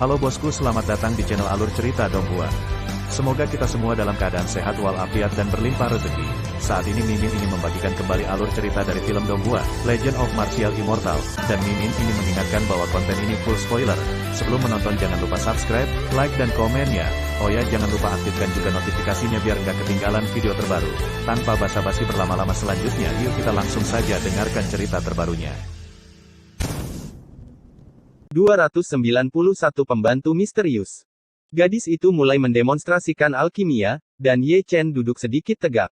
Halo bosku, selamat datang di channel Alur Cerita Donghua. Semoga kita semua dalam keadaan sehat walafiat dan berlimpah rezeki. Saat ini Mimin ingin membagikan kembali alur cerita dari film Donghua, Legend of Martial Immortal, dan Mimin ingin mengingatkan bahwa konten ini full spoiler. Sebelum menonton jangan lupa subscribe, like dan komennya. Oh ya, jangan lupa aktifkan juga notifikasinya biar nggak ketinggalan video terbaru. Tanpa basa-basi berlama-lama selanjutnya, yuk kita langsung saja dengarkan cerita terbarunya. 291 Pembantu Misterius. Gadis itu mulai mendemonstrasikan alkimia, dan Ye Chen duduk sedikit tegak.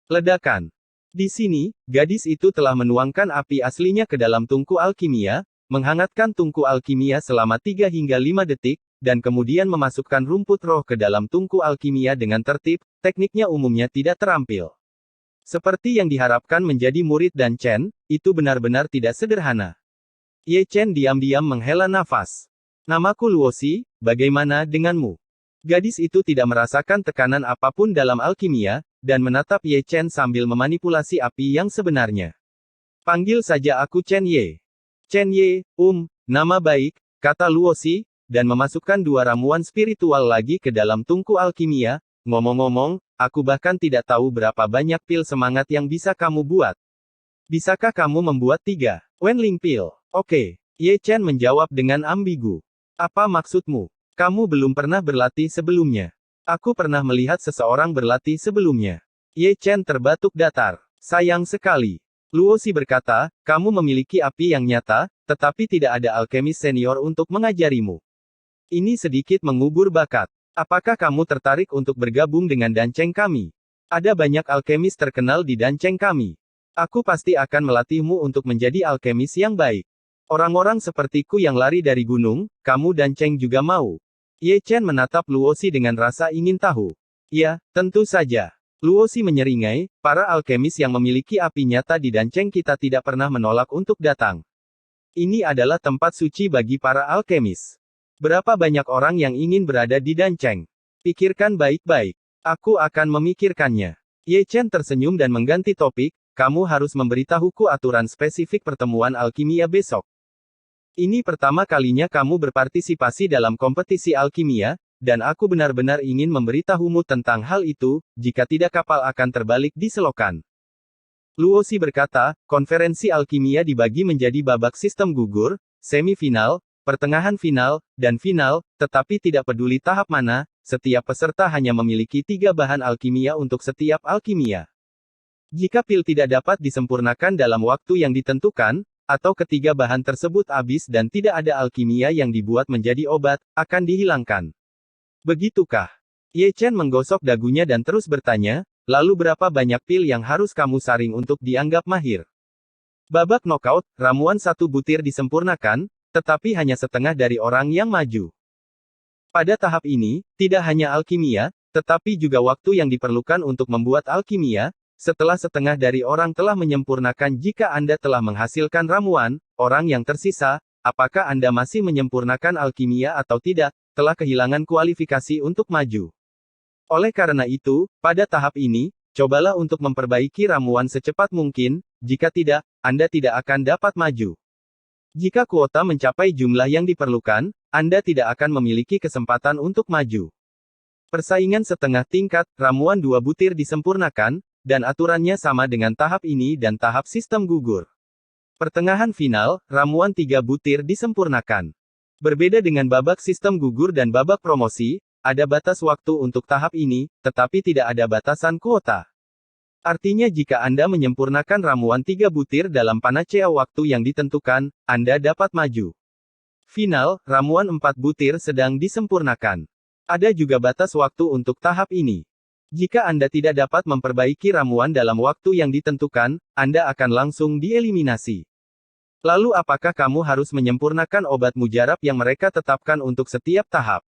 Ledakan. Di sini, gadis itu telah menuangkan api aslinya ke dalam tungku alkimia, menghangatkan tungku alkimia selama 3 hingga 5 detik, dan kemudian memasukkan rumput roh ke dalam tungku alkimia dengan tertib. Tekniknya umumnya tidak terampil. Seperti yang diharapkan menjadi murid Dan Chen, itu benar-benar tidak sederhana. Ye Chen diam-diam menghela nafas. Namaku Luosi, bagaimana denganmu? Gadis itu tidak merasakan tekanan apapun dalam alkimia, dan menatap Ye Chen sambil memanipulasi api yang sebenarnya. Panggil saja aku Chen Ye. Chen Ye, nama baik, kata Luosi, dan memasukkan 2 ramuan spiritual lagi ke dalam tungku alkimia. Ngomong-ngomong, aku bahkan tidak tahu berapa banyak pil semangat yang bisa kamu buat. Bisakah kamu membuat 3 Wenling pil? Oke, Ye Chen menjawab dengan ambigu. Apa maksudmu? Kamu belum pernah berlatih sebelumnya. Aku pernah melihat seseorang berlatih sebelumnya. Ye Chen terbatuk datar. Sayang sekali. Luosi berkata, kamu memiliki api yang nyata, tetapi tidak ada alkemis senior untuk mengajarimu. Ini sedikit mengubur bakat. Apakah kamu tertarik untuk bergabung dengan danceng kami? Ada banyak alkemis terkenal di danceng kami. Aku pasti akan melatihmu untuk menjadi alkemis yang baik. Orang-orang sepertiku yang lari dari gunung, kamu dan Cheng juga mau. Ye Chen menatap Luosi dengan rasa ingin tahu. Ya, tentu saja. Luosi menyeringai, para alkemis yang memiliki api nyata di Danceng kita tidak pernah menolak untuk datang. Ini adalah tempat suci bagi para alkemis. Berapa banyak orang yang ingin berada di Danceng? Pikirkan baik-baik. Aku akan memikirkannya. Ye Chen tersenyum dan mengganti topik, kamu harus memberitahuku aturan spesifik pertemuan alkimia besok. Ini pertama kalinya kamu berpartisipasi dalam kompetisi alkimia, dan aku benar-benar ingin memberitahumu tentang hal itu, jika tidak kapal akan terbalik di selokan. Luosi berkata, konferensi alkimia dibagi menjadi babak sistem gugur, semifinal, pertengahan final, dan final, tetapi tidak peduli tahap mana, setiap peserta hanya memiliki 3 bahan alkimia untuk setiap alkimia. Jika pil tidak dapat disempurnakan dalam waktu yang ditentukan, atau ketiga bahan tersebut habis dan tidak ada alkimia yang dibuat menjadi obat, akan dihilangkan. Begitukah? Ye Chen menggosok dagunya dan terus bertanya, lalu berapa banyak pil yang harus kamu saring untuk dianggap mahir? Babak knockout, ramuan 1 butir disempurnakan, tetapi hanya setengah dari orang yang maju. Pada tahap ini, tidak hanya alkimia, tetapi juga waktu yang diperlukan untuk membuat alkimia. Setelah setengah dari orang telah menyempurnakan, jika Anda telah menghasilkan ramuan, orang yang tersisa, apakah Anda masih menyempurnakan alkimia atau tidak, telah kehilangan kualifikasi untuk maju. Oleh karena itu, pada tahap ini, cobalah untuk memperbaiki ramuan secepat mungkin, jika tidak, Anda tidak akan dapat maju. Jika kuota mencapai jumlah yang diperlukan, Anda tidak akan memiliki kesempatan untuk maju. Persaingan setengah tingkat, ramuan 2 butir disempurnakan, dan aturannya sama dengan tahap ini dan tahap sistem gugur. Pertengahan final, ramuan 3 butir disempurnakan. Berbeda dengan babak sistem gugur dan babak promosi, ada batas waktu untuk tahap ini, tetapi tidak ada batasan kuota. Artinya jika Anda menyempurnakan ramuan 3 butir dalam panacea waktu yang ditentukan, Anda dapat maju. Final, ramuan 4 butir sedang disempurnakan. Ada juga batas waktu untuk tahap ini. Jika Anda tidak dapat memperbaiki ramuan dalam waktu yang ditentukan, Anda akan langsung dieliminasi. Lalu apakah kamu harus menyempurnakan obat mujarab yang mereka tetapkan untuk setiap tahap?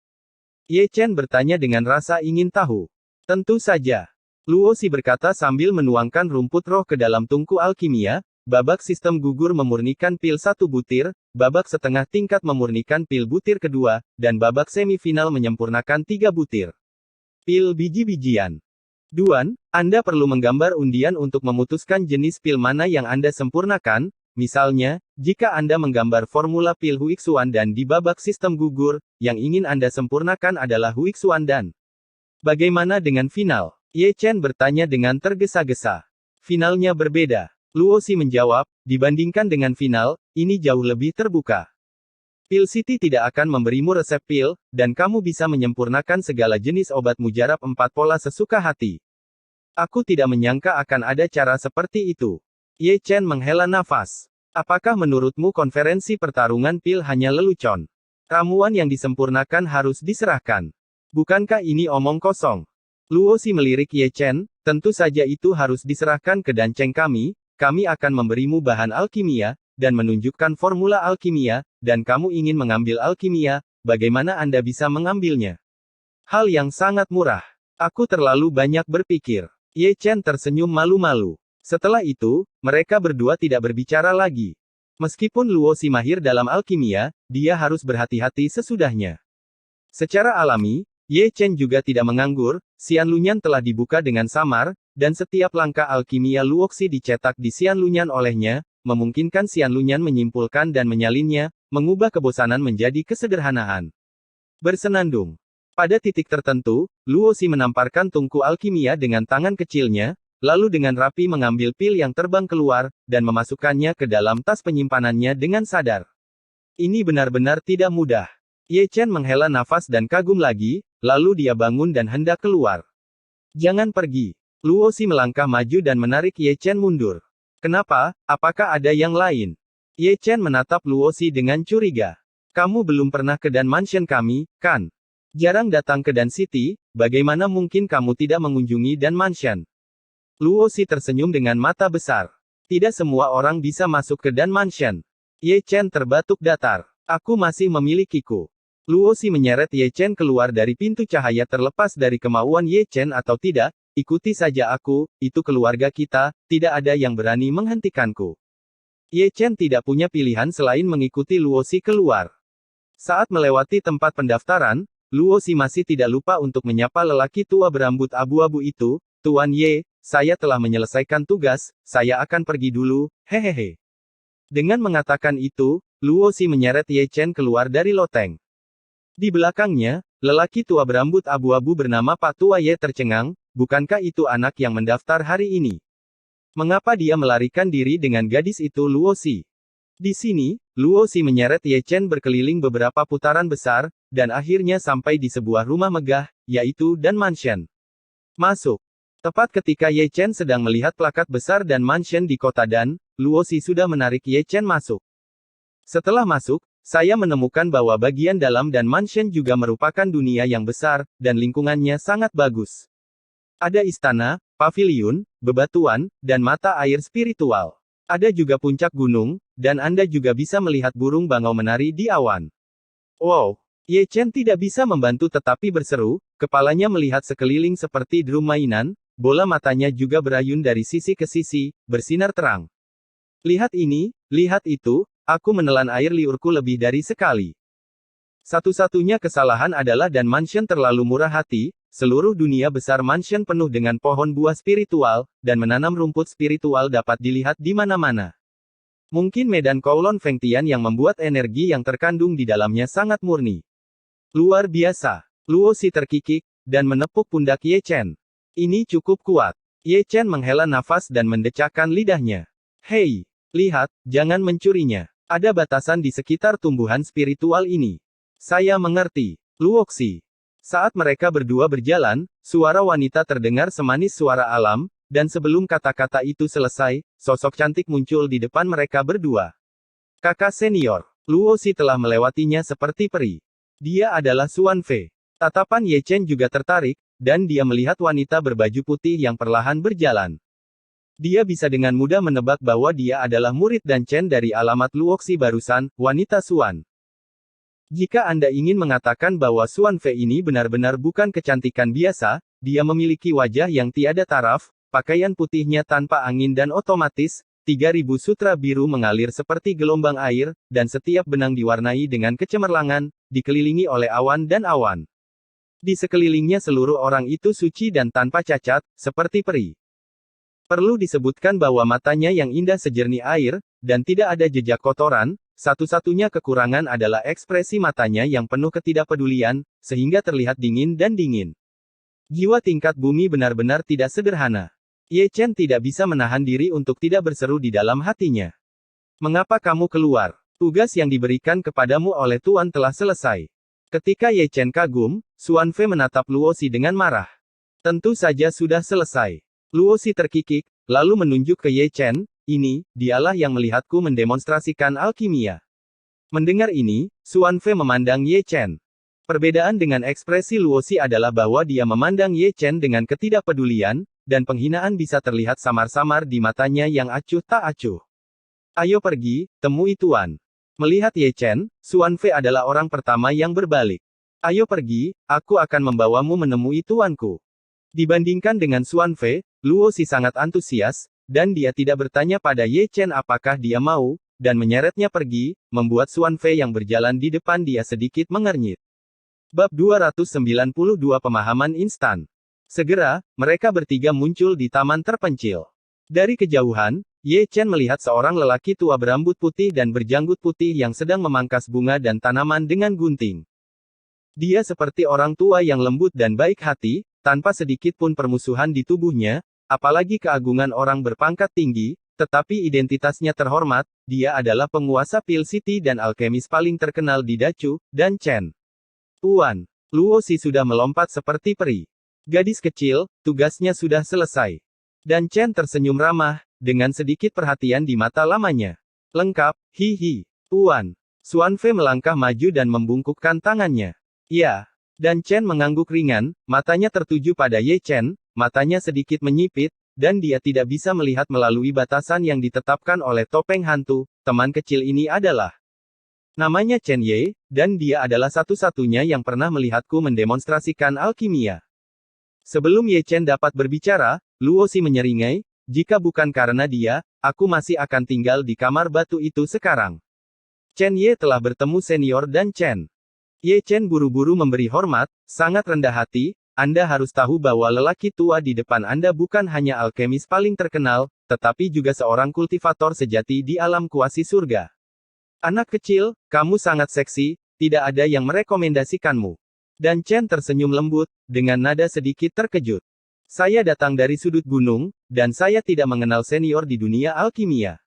Ye Chen bertanya dengan rasa ingin tahu. Tentu saja. Luosi berkata sambil menuangkan rumput roh ke dalam tungku alkimia. Babak sistem gugur memurnikan pil 1 butir, babak setengah tingkat memurnikan pil butir kedua, dan babak semifinal menyempurnakan 3 butir. Pil biji-bijian. Duan, Anda perlu menggambar undian untuk memutuskan jenis pil mana yang Anda sempurnakan, misalnya, jika Anda menggambar formula pil Huixuan dan di babak sistem gugur, yang ingin Anda sempurnakan adalah Huixuan dan bagaimana dengan final? Ye Chen bertanya dengan tergesa-gesa. Finalnya berbeda. Luosi menjawab, dibandingkan dengan final, ini jauh lebih terbuka. Pil City tidak akan memberimu resep pil, dan kamu bisa menyempurnakan segala jenis obat mujarab 4 pola sesuka hati. Aku tidak menyangka akan ada cara seperti itu. Ye Chen menghela nafas. Apakah menurutmu konferensi pertarungan pil hanya lelucon? Ramuan yang disempurnakan harus diserahkan. Bukankah ini omong kosong? Luosi melirik Ye Chen, tentu saja itu harus diserahkan ke danceng kami akan memberimu bahan alkimia, dan menunjukkan formula alkimia, dan kamu ingin mengambil alkimia, bagaimana Anda bisa mengambilnya? Hal yang sangat murah. Aku terlalu banyak berpikir. Ye Chen tersenyum malu-malu. Setelah itu, mereka berdua tidak berbicara lagi. Meskipun Luosi mahir dalam alkimia, dia harus berhati-hati sesudahnya. Secara alami, Ye Chen juga tidak menganggur, Xianlunyan telah dibuka dengan samar, dan setiap langkah alkimia Luoxi dicetak di Xianlunyan olehnya, memungkinkan Xianlunyan menyimpulkan dan menyalinnya, mengubah kebosanan menjadi kesederhanaan. Bersenandung. Pada titik tertentu, Luosi menamparkan tungku alkimia dengan tangan kecilnya, lalu dengan rapi mengambil pil yang terbang keluar, dan memasukkannya ke dalam tas penyimpanannya dengan sadar. Ini benar-benar tidak mudah. Ye Chen menghela nafas dan kagum lagi, lalu dia bangun dan hendak keluar. Jangan pergi. Luosi melangkah maju dan menarik Ye Chen mundur. Kenapa? Apakah ada yang lain? Ye Chen menatap Luosi dengan curiga. Kamu belum pernah ke Dan Mansion kami, kan? Jarang datang ke Dan City, bagaimana mungkin kamu tidak mengunjungi Dan Mansion? Luosi tersenyum dengan mata besar. Tidak semua orang bisa masuk ke Dan Mansion. Ye Chen terbatuk datar. Aku masih memilikiku. Luosi menyeret Ye Chen keluar dari pintu cahaya terlepas dari kemauan Ye Chen atau tidak, ikuti saja aku, itu keluarga kita, tidak ada yang berani menghentikanku. Ye Chen tidak punya pilihan selain mengikuti Luosi keluar. Saat melewati tempat pendaftaran, Luosi masih tidak lupa untuk menyapa lelaki tua berambut abu-abu itu, Tuan Ye, saya telah menyelesaikan tugas, saya akan pergi dulu, hehehe. Dengan mengatakan itu, Luosi menyeret Ye Chen keluar dari loteng. Di belakangnya, lelaki tua berambut abu-abu bernama Pak Tua Ye tercengang, bukankah itu anak yang mendaftar hari ini? Mengapa dia melarikan diri dengan gadis itu Luosi? Di sini, Luosi menyeret Ye Chen berkeliling beberapa putaran besar, dan akhirnya sampai di sebuah rumah megah, yaitu Dan Mansion. Masuk. Tepat ketika Ye Chen sedang melihat plakat besar Dan Mansion di kota Dan, Luosi sudah menarik Ye Chen masuk. Setelah masuk, saya menemukan bahwa bagian dalam Dan Mansion juga merupakan dunia yang besar, dan lingkungannya sangat bagus. Ada istana, paviliun, bebatuan, dan mata air spiritual. Ada juga puncak gunung, dan Anda juga bisa melihat burung bangau menari di awan. Wow! Ye Chen tidak bisa membantu tetapi berseru, kepalanya melihat sekeliling seperti drum mainan, bola matanya juga berayun dari sisi ke sisi, bersinar terang. Lihat ini, lihat itu, aku menelan air liurku lebih dari sekali. Satu-satunya kesalahan adalah Dan Mansion terlalu murah hati, seluruh dunia besar mansion penuh dengan pohon buah spiritual, dan menanam rumput spiritual dapat dilihat di mana-mana. Mungkin medan Kowloon Fengtian yang membuat energi yang terkandung di dalamnya sangat murni. Luar biasa. Luosi terkikik, dan menepuk pundak Ye Chen. Ini cukup kuat. Ye Chen menghela nafas dan mendecakkan lidahnya. Hei, lihat, jangan mencurinya. Ada batasan di sekitar tumbuhan spiritual ini. Saya mengerti. Luoxi. Saat mereka berdua berjalan, suara wanita terdengar semanis suara alam, dan sebelum kata-kata itu selesai, sosok cantik muncul di depan mereka berdua. Kakak senior. Luosi telah melewatinya seperti peri. Dia adalah Xuan Fei. Tatapan Ye Chen juga tertarik, dan dia melihat wanita berbaju putih yang perlahan berjalan. Dia bisa dengan mudah menebak bahwa dia adalah murid Dan Chen dari alamat Luoxi barusan, wanita Xuan. Jika Anda ingin mengatakan bahwa Xuan Fei ini benar-benar bukan kecantikan biasa, dia memiliki wajah yang tiada taraf, pakaian putihnya tanpa angin dan otomatis, 3000 sutra biru mengalir seperti gelombang air, dan setiap benang diwarnai dengan kecemerlangan, dikelilingi oleh awan dan awan. Di sekelilingnya seluruh orang itu suci dan tanpa cacat, seperti peri. Perlu disebutkan bahwa matanya yang indah sejernih air, dan tidak ada jejak kotoran, satu-satunya kekurangan adalah ekspresi matanya yang penuh ketidakpedulian, sehingga terlihat dingin dan dingin. Jiwa tingkat bumi benar-benar tidak sederhana. Ye Chen tidak bisa menahan diri untuk tidak berseru di dalam hatinya. Mengapa kamu keluar? Tugas yang diberikan kepadamu oleh Tuan telah selesai. Ketika Ye Chen kagum, Xuan Fei menatap Luosi dengan marah. Tentu saja sudah selesai. Luosi terkikik, lalu menunjuk ke Ye Chen, ini, dialah yang melihatku mendemonstrasikan alkimia. Mendengar ini, Xuan Fei memandang Ye Chen. Perbedaan dengan ekspresi Luosi adalah bahwa dia memandang Ye Chen dengan ketidakpedulian, dan penghinaan bisa terlihat samar-samar di matanya yang acuh tak acuh. Ayo pergi, temui Tuan. Melihat Ye Chen, Xuan Fei adalah orang pertama yang berbalik. Ayo pergi, aku akan membawamu menemui tuanku. Dibandingkan dengan Xuan Fei, Luosi sangat antusias, dan dia tidak bertanya pada Ye Chen apakah dia mau, dan menyeretnya pergi, membuat Xuan Fei yang berjalan di depan dia sedikit mengernyit. Bab 292 Pemahaman Instan. Segera, mereka bertiga muncul di taman terpencil. Dari kejauhan, Ye Chen melihat seorang lelaki tua berambut putih dan berjanggut putih yang sedang memangkas bunga dan tanaman dengan gunting. Dia seperti orang tua yang lembut dan baik hati, tanpa sedikit pun permusuhan di tubuhnya, apalagi keagungan orang berpangkat tinggi, tetapi identitasnya terhormat, dia adalah penguasa Pil City dan alkemis paling terkenal di Dachu, dan Chen. Tuan, Luosi sudah melompat seperti peri. Gadis kecil, tugasnya sudah selesai. Dan Chen tersenyum ramah, dengan sedikit perhatian di mata lamanya. Lengkap, hihi. Tuan. Xuan Fei melangkah maju dan membungkukkan tangannya. Ya. Dan Chen mengangguk ringan, matanya tertuju pada Ye Chen, matanya sedikit menyipit, dan dia tidak bisa melihat melalui batasan yang ditetapkan oleh topeng hantu. Teman kecil ini adalah namanya Chen Ye, dan dia adalah satu-satunya yang pernah melihatku mendemonstrasikan alkimia. Sebelum Ye Chen dapat berbicara, Luosi menyeringai, jika bukan karena dia, aku masih akan tinggal di kamar batu itu sekarang. Chen Ye telah bertemu senior dan Chen. Ye Chen buru-buru memberi hormat, sangat rendah hati, Anda harus tahu bahwa lelaki tua di depan Anda bukan hanya alkemis paling terkenal, tetapi juga seorang kultivator sejati di alam kuasi surga. Anak kecil, kamu sangat seksi, tidak ada yang merekomendasikanmu. Dan Chen tersenyum lembut, dengan nada sedikit terkejut. Saya datang dari sudut gunung, dan saya tidak mengenal senior di dunia alkimia.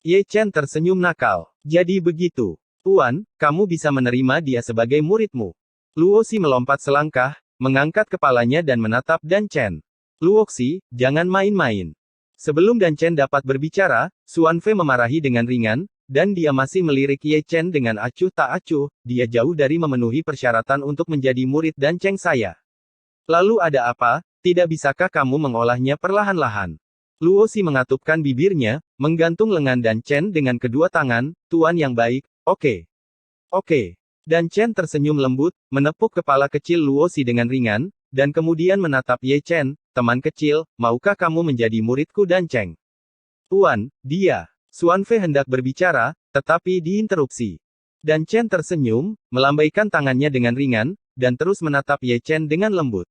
Ye Chen tersenyum nakal. Jadi begitu. Tuan, kamu bisa menerima dia sebagai muridmu. Luosi melompat selangkah, mengangkat kepalanya dan menatap Dan Chen. Luosi, jangan main-main. Sebelum Dan Chen dapat berbicara, Xuan Fei memarahi dengan ringan, dan dia masih melirik Ye Chen dengan acuh tak acuh, dia jauh dari memenuhi persyaratan untuk menjadi murid Dan Chen saya. Lalu ada apa, tidak bisakah kamu mengolahnya perlahan-lahan? Luosi mengatupkan bibirnya, menggantung lengan Dan Chen dengan kedua tangan, Tuan yang baik, oke. Oke. Dan Chen tersenyum lembut, menepuk kepala kecil Luosi dengan ringan, dan kemudian menatap Ye Chen, teman kecil, maukah kamu menjadi muridku Dan Chen? Tuan, dia. Xuan Fei hendak berbicara, tetapi diinterupsi. Dan Chen tersenyum, melambaikan tangannya dengan ringan, dan terus menatap Ye Chen dengan lembut.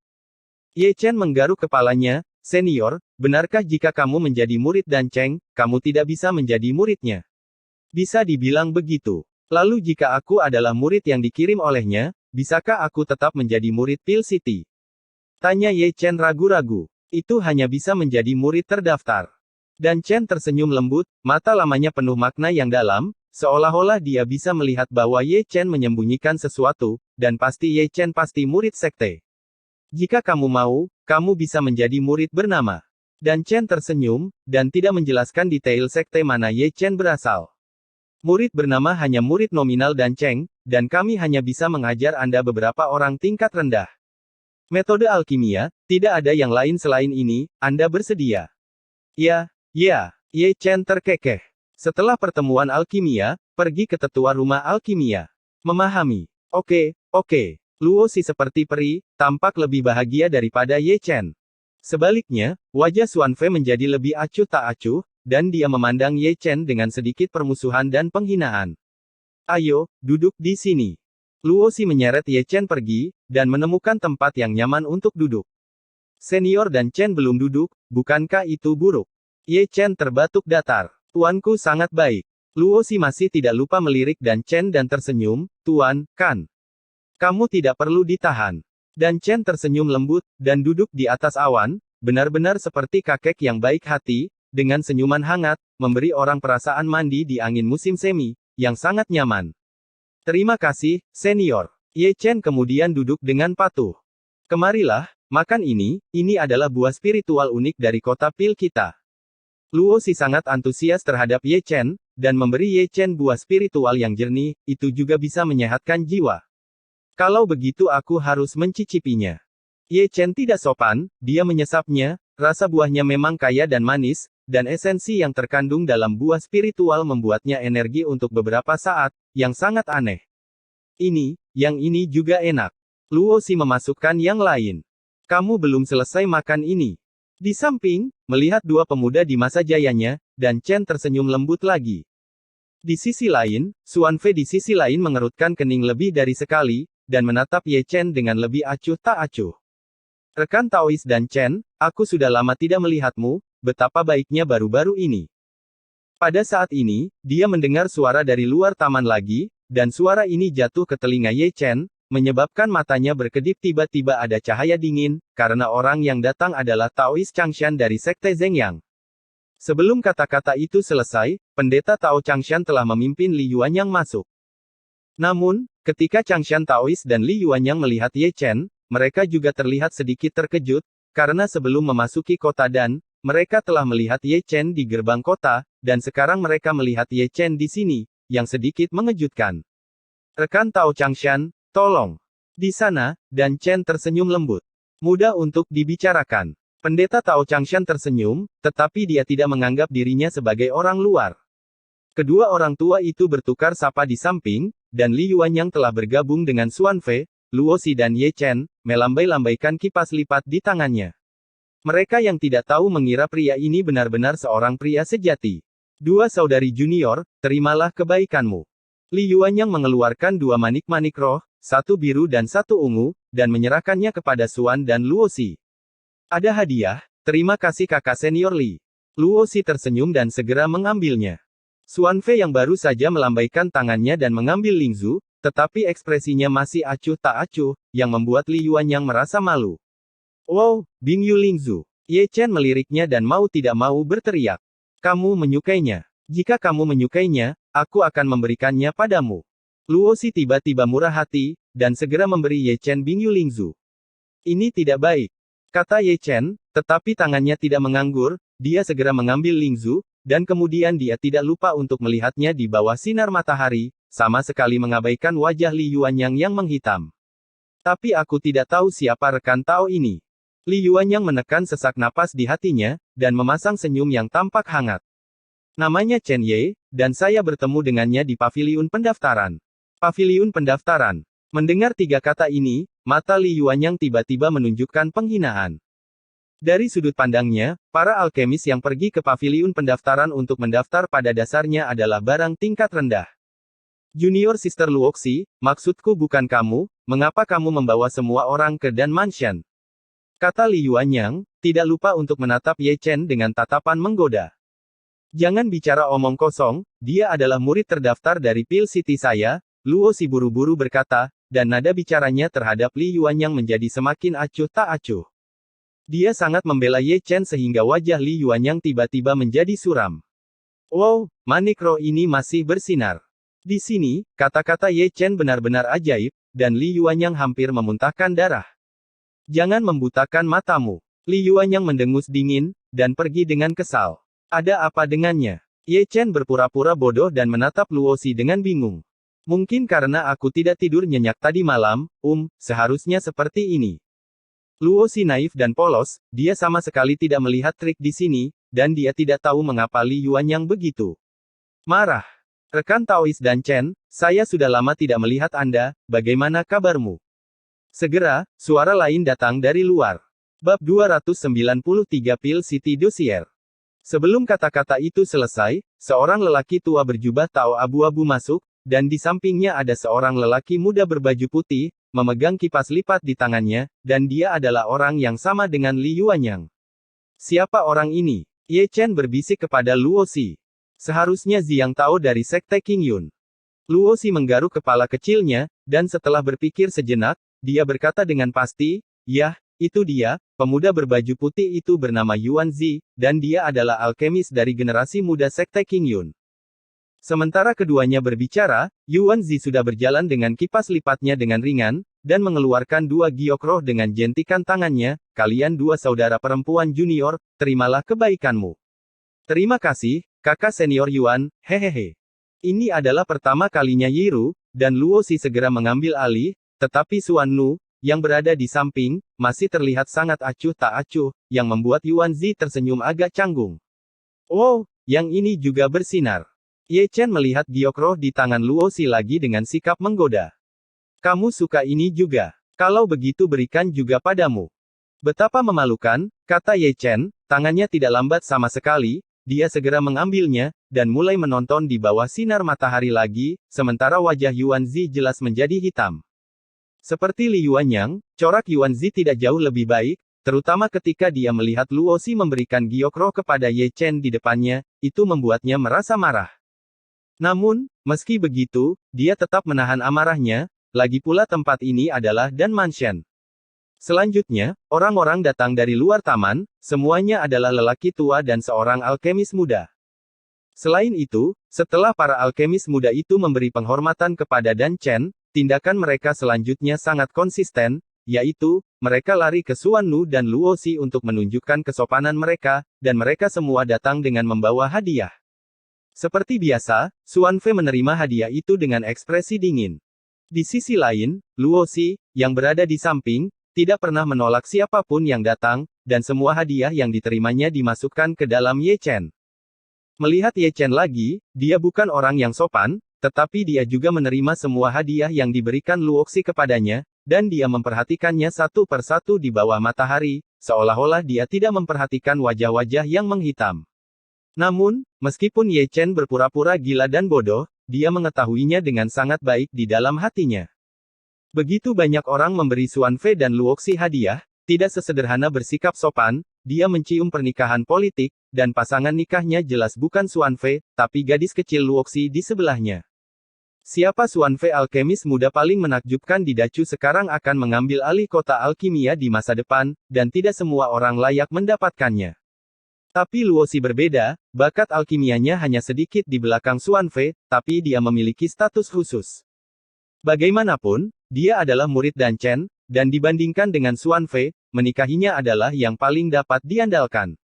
Ye Chen menggaruk kepalanya, senior, benarkah jika kamu menjadi murid Dan Chen, kamu tidak bisa menjadi muridnya? Bisa dibilang begitu. Lalu jika aku adalah murid yang dikirim olehnya, bisakah aku tetap menjadi murid Pil City? Tanya Ye Chen ragu-ragu. Itu hanya bisa menjadi murid terdaftar. Dan Chen tersenyum lembut, mata lamanya penuh makna yang dalam, seolah-olah dia bisa melihat bahwa Ye Chen menyembunyikan sesuatu, dan pasti Ye Chen pasti murid sekte. Jika kamu mau, kamu bisa menjadi murid bernama. Dan Chen tersenyum, dan tidak menjelaskan detail sekte mana Ye Chen berasal. Murid bernama hanya murid nominal Dan Chen, dan kami hanya bisa mengajar Anda beberapa orang tingkat rendah. Metode alkimia, tidak ada yang lain selain ini, Anda bersedia? Ya. Ya, Ye Chen terkekeh. Setelah pertemuan alkimia, pergi ke tetua rumah alkimia. Memahami. Oke. Luosi seperti peri, tampak lebih bahagia daripada Ye Chen. Sebaliknya, wajah Xuan Fei menjadi lebih acuh tak acuh, dan dia memandang Ye Chen dengan sedikit permusuhan dan penghinaan. Ayo, duduk di sini. Luosi menyeret Ye Chen pergi, dan menemukan tempat yang nyaman untuk duduk. Senior Dan Chen belum duduk, bukankah itu buruk? Ye Chen terbatuk datar. Tuanku sangat baik. Luosi masih tidak lupa melirik dan Chen dan tersenyum, Tuan, kan? Kamu tidak perlu ditahan. Dan Chen tersenyum lembut, dan duduk di atas awan, benar-benar seperti kakek yang baik hati, dengan senyuman hangat, memberi orang perasaan mandi di angin musim semi, yang sangat nyaman. Terima kasih, senior. Ye Chen kemudian duduk dengan patuh. Kemarilah, makan ini adalah buah spiritual unik dari kota pil kita. Luosi sangat antusias terhadap Ye Chen, dan memberi Ye Chen buah spiritual yang jernih, itu juga bisa menyehatkan jiwa. Kalau begitu aku harus mencicipinya. Ye Chen tidak sopan, dia menyesapnya, rasa buahnya memang kaya dan manis, dan esensi yang terkandung dalam buah spiritual membuatnya energi untuk beberapa saat, yang sangat aneh. Yang ini juga enak. Luosi memasukkan yang lain. Kamu belum selesai makan ini. Di samping, melihat dua pemuda di masa jayanya, dan Chen tersenyum lembut lagi. Di sisi lain, Xuanfei di sisi lain mengerutkan kening lebih dari sekali, dan menatap Ye Chen dengan lebih acuh tak acuh. Rekan Taois dan Chen, aku sudah lama tidak melihatmu, betapa baiknya baru-baru ini. Pada saat ini, dia mendengar suara dari luar taman lagi, dan suara ini jatuh ke telinga Ye Chen, menyebabkan matanya berkedip tiba-tiba ada cahaya dingin, karena orang yang datang adalah Taois Changshan dari Sekte Zhengyang. Sebelum kata-kata itu selesai, pendeta Tao Changshan telah memimpin Li Yuanyang masuk. Namun, ketika Changshan Taois dan Li Yuanyang melihat Ye Chen, mereka juga terlihat sedikit terkejut, karena sebelum memasuki kota dan, mereka telah melihat Ye Chen di gerbang kota, dan sekarang mereka melihat Ye Chen di sini, yang sedikit mengejutkan. Rekan Tao Changshan, tolong. Di sana, dan Chen tersenyum lembut. Mudah untuk dibicarakan. Pendeta Tao Changshan tersenyum, tetapi dia tidak menganggap dirinya sebagai orang luar. Kedua orang tua itu bertukar sapa di samping, dan Li Yuanyang telah bergabung dengan Xuanfei, Luosi dan Ye Chen, melambai-lambaikan kipas lipat di tangannya. Mereka yang tidak tahu mengira pria ini benar-benar seorang pria sejati. Dua saudari junior, terimalah kebaikanmu. Li Yuanyang mengeluarkan dua manik-manik roh, satu biru dan satu ungu, dan menyerahkannya kepada Xuan dan Luosi. Ada hadiah, terima kasih kakak senior Li. Luosi tersenyum dan segera mengambilnya. Xuanfei yang baru saja melambaikan tangannya dan mengambil lingzu, tetapi ekspresinya masih acuh tak acuh, yang membuat Li Yuanyang merasa malu. Wow, Bingyu Lingzu. Ye Chen meliriknya dan mau tidak mau berteriak. Kamu menyukainya. Jika kamu menyukainya, aku akan memberikannya padamu. Luosi tiba-tiba murah hati, dan segera memberi Ye Chen Bingyu Lingzu. Ini tidak baik, kata Ye Chen, tetapi tangannya tidak menganggur, dia segera mengambil lingzu, dan kemudian dia tidak lupa untuk melihatnya di bawah sinar matahari, sama sekali mengabaikan wajah Li Yuanyang yang menghitam. Tapi aku tidak tahu siapa rekan Tao ini. Li Yuanyang menekan sesak napas di hatinya, dan memasang senyum yang tampak hangat. Namanya Chen Ye, dan saya bertemu dengannya di paviliun pendaftaran. Paviliun pendaftaran. Mendengar tiga kata ini, mata Li Yuanyang tiba-tiba menunjukkan penghinaan. Dari sudut pandangnya, para alkemis yang pergi ke paviliun pendaftaran untuk mendaftar pada dasarnya adalah barang tingkat rendah. Junior Sister Luoxi, maksudku bukan kamu, mengapa kamu membawa semua orang ke Dan Mansion? Kata Li Yuanyang, tidak lupa untuk menatap Ye Chen dengan tatapan menggoda. Jangan bicara omong kosong, dia adalah murid terdaftar dari Pil City saya, Luosi buru-buru berkata, dan nada bicaranya terhadap Li Yuanyang menjadi semakin acuh tak acuh. Dia sangat membela Ye Chen sehingga wajah Li Yuanyang tiba-tiba menjadi suram. Wow, manik roh ini masih bersinar. Di sini, kata-kata Ye Chen benar-benar ajaib, dan Li Yuanyang hampir memuntahkan darah. Jangan membutakan matamu. Li Yuanyang mendengus dingin, dan pergi dengan kesal. Ada apa dengannya? Ye Chen berpura-pura bodoh dan menatap Luosi dengan bingung. Mungkin karena aku tidak tidur nyenyak tadi malam, seharusnya seperti ini. Luosi naif dan polos, dia sama sekali tidak melihat trik di sini, dan dia tidak tahu mengapa Li Yuanyang begitu marah. Rekan Taois dan Chen, saya sudah lama tidak melihat Anda, bagaimana kabarmu? Segera, suara lain datang dari luar. Bab 293 Pil City Dossier. Sebelum kata-kata itu selesai, seorang lelaki tua berjubah Tao abu-abu masuk, dan di sampingnya ada seorang lelaki muda berbaju putih, memegang kipas lipat di tangannya, dan dia adalah orang yang sama dengan Li Yuanyang. Siapa orang ini? Ye Chen berbisik kepada Luosi. Seharusnya Ziyang tahu dari Sekte King Yun. Luosi menggaruk kepala kecilnya, dan setelah berpikir sejenak, dia berkata dengan pasti, "Yah, itu dia, pemuda berbaju putih itu bernama Yuan Zi, dan dia adalah alkemis dari generasi muda Sekte King Yun." Sementara keduanya berbicara, Yuan Zi sudah berjalan dengan kipas lipatnya dengan ringan, dan mengeluarkan dua giok roh dengan jentikan tangannya. "Kalian dua saudara perempuan junior, terimalah kebaikanmu." "Terima kasih, kakak senior Yuan, hehehe." Ini adalah pertama kalinya Yiru, dan Luosi segera mengambil alih, tetapi Suan Nu, yang berada di samping, masih terlihat sangat acuh tak acuh, yang membuat Yuan Zi tersenyum agak canggung. "Oh, yang ini juga bersinar." Ye Chen melihat giok roh di tangan Luosi lagi dengan sikap menggoda. "Kamu suka ini juga? Kalau begitu berikan juga padamu." "Betapa memalukan," kata Ye Chen, tangannya tidak lambat sama sekali, dia segera mengambilnya, dan mulai menonton di bawah sinar matahari lagi, sementara wajah Yuan Zi jelas menjadi hitam. Seperti Li Yuanyang, corak Yuan Zi tidak jauh lebih baik, terutama ketika dia melihat Luosi memberikan giok roh kepada Ye Chen di depannya, itu membuatnya merasa marah. Namun, meski begitu, dia tetap menahan amarahnya, lagi pula tempat ini adalah Dan Mansion. Selanjutnya, orang-orang datang dari luar taman, semuanya adalah lelaki tua dan seorang alkemis muda. Selain itu, setelah para alkemis muda itu memberi penghormatan kepada Dan Chen, tindakan mereka selanjutnya sangat konsisten, yaitu, mereka lari ke Suan Nu dan Luosi untuk menunjukkan kesopanan mereka, dan mereka semua datang dengan membawa hadiah. Seperti biasa, Suan Fei menerima hadiah itu dengan ekspresi dingin. Di sisi lain, Luosi, yang berada di samping, tidak pernah menolak siapapun yang datang, dan semua hadiah yang diterimanya dimasukkan ke dalam Ye Chen. Melihat Ye Chen lagi, dia bukan orang yang sopan, tetapi dia juga menerima semua hadiah yang diberikan Luoxi kepadanya, dan dia memperhatikannya satu persatu di bawah matahari, seolah-olah dia tidak memperhatikan wajah-wajah yang menghitam. Namun, meskipun Ye Chen berpura-pura gila dan bodoh, dia mengetahuinya dengan sangat baik di dalam hatinya. Begitu banyak orang memberi Suan Fei dan Luoxi hadiah, tidak sesederhana bersikap sopan, dia mencium pernikahan politik, dan pasangan nikahnya jelas bukan Suan Fei, tapi gadis kecil Luoxi di sebelahnya. Siapa Suan Fei alkemis muda paling menakjubkan di Dacu sekarang akan mengambil alih kota alkimia di masa depan, dan tidak semua orang layak mendapatkannya. Tapi Luoxi berbeda, bakat alkimianya hanya sedikit di belakang Suan Fei, tapi dia memiliki status khusus. Bagaimanapun, dia adalah murid Dan Chen, dan dibandingkan dengan Suan Fei, menikahinya adalah yang paling dapat diandalkan.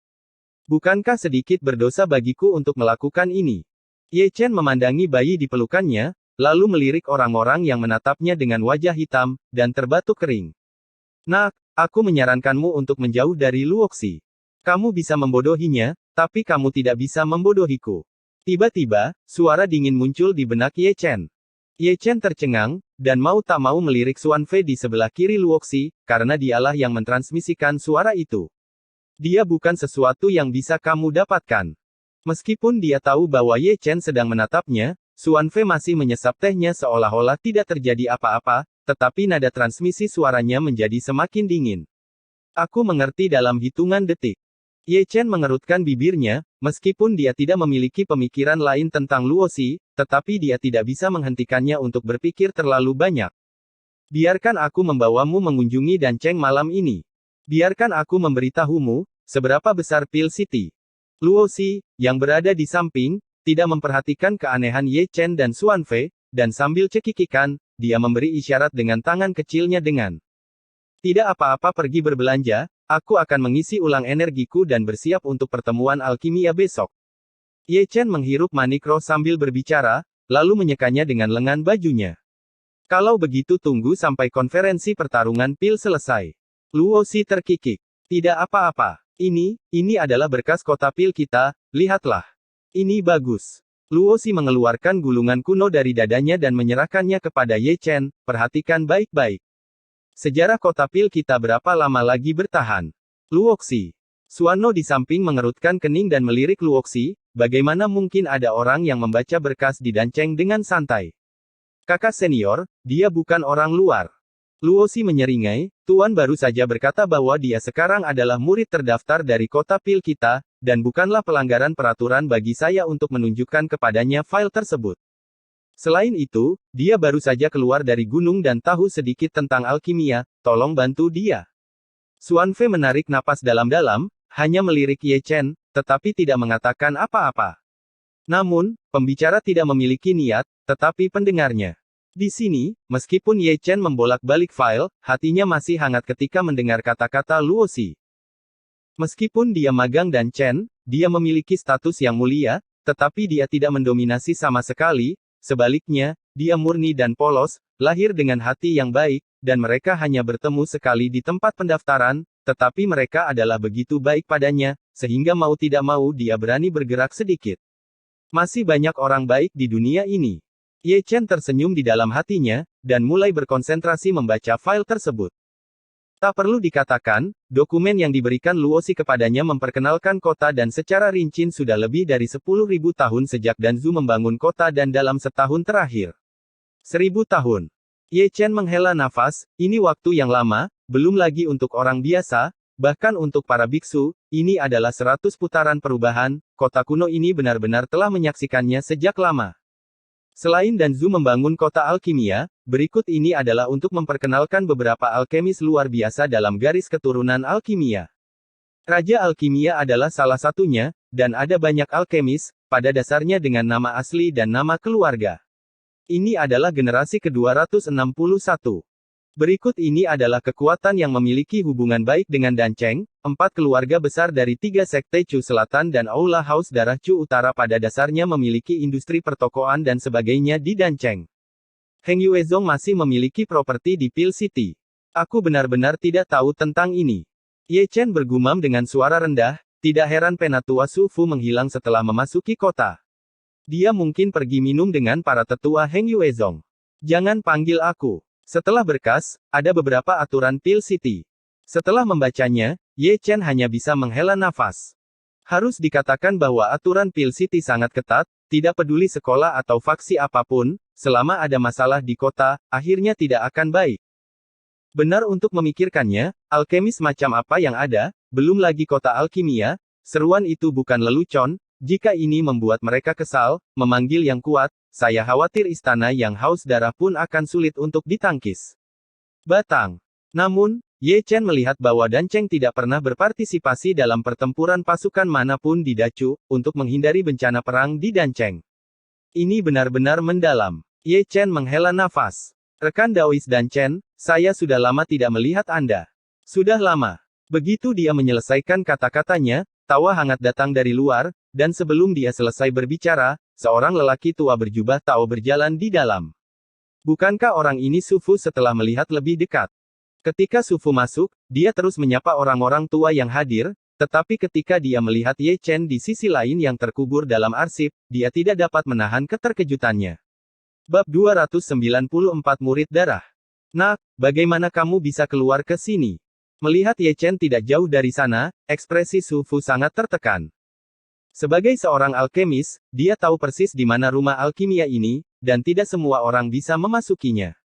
Bukankah sedikit berdosa bagiku untuk melakukan ini? Ye Chen memandangi bayi di pelukannya, lalu melirik orang-orang yang menatapnya dengan wajah hitam, dan terbatuk kering. "Nak, aku menyarankanmu untuk menjauh dari Luoxi. Kamu bisa membodohinya, tapi kamu tidak bisa membodohiku." Tiba-tiba, suara dingin muncul di benak Ye Chen. Ye Chen tercengang, dan mau tak mau melirik Suan Fei di sebelah kiri Luoxi, karena dialah yang mentransmisikan suara itu. "Dia bukan sesuatu yang bisa kamu dapatkan." Meskipun dia tahu bahwa Ye Chen sedang menatapnya, Suan Fei masih menyesap tehnya seolah-olah tidak terjadi apa-apa, tetapi nada transmisi suaranya menjadi semakin dingin. "Aku mengerti dalam hitungan detik." Ye Chen mengerutkan bibirnya, meskipun dia tidak memiliki pemikiran lain tentang Luoxi, tetapi dia tidak bisa menghentikannya untuk berpikir terlalu banyak. "Biarkan aku membawamu mengunjungi Dan Cheng malam ini. Biarkan aku memberitahumu, seberapa besar Pil City." Luoxi, yang berada di samping, tidak memperhatikan keanehan Ye Chen dan Suan Fei, dan sambil cekikikan, dia memberi isyarat dengan tangan kecilnya dengan, "Tidak apa-apa, pergi berbelanja. Aku akan mengisi ulang energiku dan bersiap untuk pertemuan alkimia besok." Ye Chen menghirup manik roh sambil berbicara, lalu menyekanya dengan lengan bajunya. "Kalau begitu tunggu sampai konferensi pertarungan pil selesai." Luoxi terkikik. "Tidak apa-apa. Ini adalah berkas kota pil kita, lihatlah. Ini bagus." Luoxi mengeluarkan gulungan kuno dari dadanya dan menyerahkannya kepada Ye Chen, "Perhatikan baik-baik. Sejarah kota pil kita berapa lama lagi bertahan?" Luoxi. Suano di samping mengerutkan kening dan melirik Luoxi, bagaimana mungkin ada orang yang membaca berkas di Dan Cheng dengan santai? "Kakak senior, dia bukan orang luar." Luosi menyeringai, Tuan baru saja berkata bahwa dia sekarang adalah murid terdaftar dari kota pil kita, dan bukanlah pelanggaran peraturan bagi saya untuk menunjukkan kepadanya file tersebut. Selain itu, dia baru saja keluar dari gunung dan tahu sedikit tentang alkimia, tolong bantu dia. Xuanfei menarik napas dalam-dalam, hanya melirik Ye Chen, tetapi tidak mengatakan apa-apa. Namun, pembicara tidak memiliki niat, tetapi pendengarnya. Di sini, meskipun Ye Chen membolak-balik file, hatinya masih hangat ketika mendengar kata-kata Luosi. Meskipun dia magang dan Chen, dia memiliki status yang mulia, tetapi dia tidak mendominasi sama sekali. Sebaliknya, dia murni dan polos, lahir dengan hati yang baik, dan mereka hanya bertemu sekali di tempat pendaftaran, tetapi mereka adalah begitu baik padanya, sehingga mau tidak mau dia berani bergerak sedikit. Masih banyak orang baik di dunia ini. Ye Chen tersenyum di dalam hatinya, dan mulai berkonsentrasi membaca file tersebut. Tak perlu dikatakan, dokumen yang diberikan Luosi kepadanya memperkenalkan kota dan secara rinci sudah lebih dari 10.000 tahun sejak Danzu membangun kota dan dalam setahun terakhir. 1000 tahun. Ye Chen menghela nafas, ini waktu yang lama, belum lagi untuk orang biasa, bahkan untuk para biksu, ini adalah 100 putaran perubahan, kota kuno ini benar-benar telah menyaksikannya sejak lama. Selain Danzu membangun kota alkimia, berikut ini adalah untuk memperkenalkan beberapa alkemis luar biasa dalam garis keturunan alkimia. Raja alkimia adalah salah satunya, dan ada banyak alkemis, pada dasarnya dengan nama asli dan nama keluarga. Ini adalah generasi ke-261. Berikut ini adalah kekuatan yang memiliki hubungan baik dengan Dancheng, 4 keluarga besar dari 3 sekte Chu Selatan dan Aula Haus Darah Chu Utara pada dasarnya memiliki industri pertokoan dan sebagainya di Dancheng. Heng Yuezong masih memiliki properti di Pil City. Aku benar-benar tidak tahu tentang ini. Ye Chen bergumam dengan suara rendah, tidak heran Penatua Su Fu menghilang setelah memasuki kota. Dia mungkin pergi minum dengan para tetua Heng Yuezong. Jangan panggil aku. Setelah berkas, ada beberapa aturan Pil City. Setelah membacanya, Ye Chen hanya bisa menghela nafas. Harus dikatakan bahwa aturan Pil City sangat ketat, tidak peduli sekolah atau faksi apapun, selama ada masalah di kota, akhirnya tidak akan baik. Benar untuk memikirkannya, alkemis macam apa yang ada, belum lagi kota alkimia, seruan itu bukan lelucon, jika ini membuat mereka kesal, memanggil yang kuat, saya khawatir istana yang haus darah pun akan sulit untuk ditangkis. Batang. Namun, Ye Chen melihat bahwa Dancheng tidak pernah berpartisipasi dalam pertempuran pasukan manapun di Dachu, untuk menghindari bencana perang di Dancheng. Ini benar-benar mendalam. Ye Chen menghela nafas. Rekan Daois Danchen, saya sudah lama tidak melihat Anda. Sudah lama. Begitu dia menyelesaikan kata-katanya, tawa hangat datang dari luar, dan sebelum dia selesai berbicara, seorang lelaki tua berjubah Tao berjalan di dalam. Bukankah orang ini Su Fu setelah melihat lebih dekat? Ketika Su Fu masuk, dia terus menyapa orang-orang tua yang hadir, tetapi ketika dia melihat Ye Chen di sisi lain yang terkubur dalam arsip, dia tidak dapat menahan keterkejutannya. Bab 294 Murid Darah. Nak, bagaimana kamu bisa keluar ke sini? Melihat Ye Chen tidak jauh dari sana, ekspresi Su Fu sangat tertekan. Sebagai seorang alkemis, dia tahu persis di mana rumah alkimia ini, dan tidak semua orang bisa memasukinya.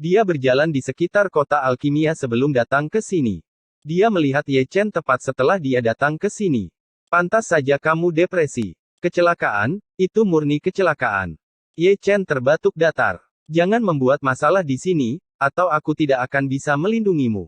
Dia berjalan di sekitar kota alkimia sebelum datang ke sini. Dia melihat Ye Chen tepat setelah dia datang ke sini. Pantas saja kamu depresi. Kecelakaan, itu murni kecelakaan. Ye Chen terbatuk datar. Jangan membuat masalah di sini, atau aku tidak akan bisa melindungimu.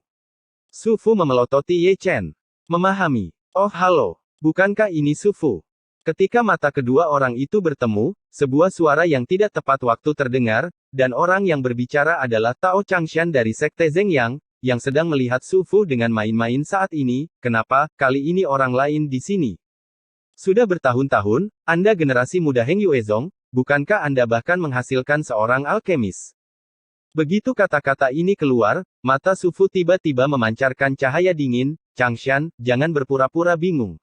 Su Fu memelototi Ye Chen. Memahami. Oh halo. Bukankah ini Su Fu? Ketika mata kedua orang itu bertemu, sebuah suara yang tidak tepat waktu terdengar, dan orang yang berbicara adalah Tao Changshan dari Sekte Zhengyang, yang sedang melihat Su Fu dengan main-main saat ini. Kenapa, kali ini orang lain di sini? Sudah bertahun-tahun, Anda generasi muda Heng Yuezong, bukankah Anda bahkan menghasilkan seorang alkemis? Begitu kata-kata ini keluar, mata Su Fu tiba-tiba memancarkan cahaya dingin. Changshan, jangan berpura-pura bingung.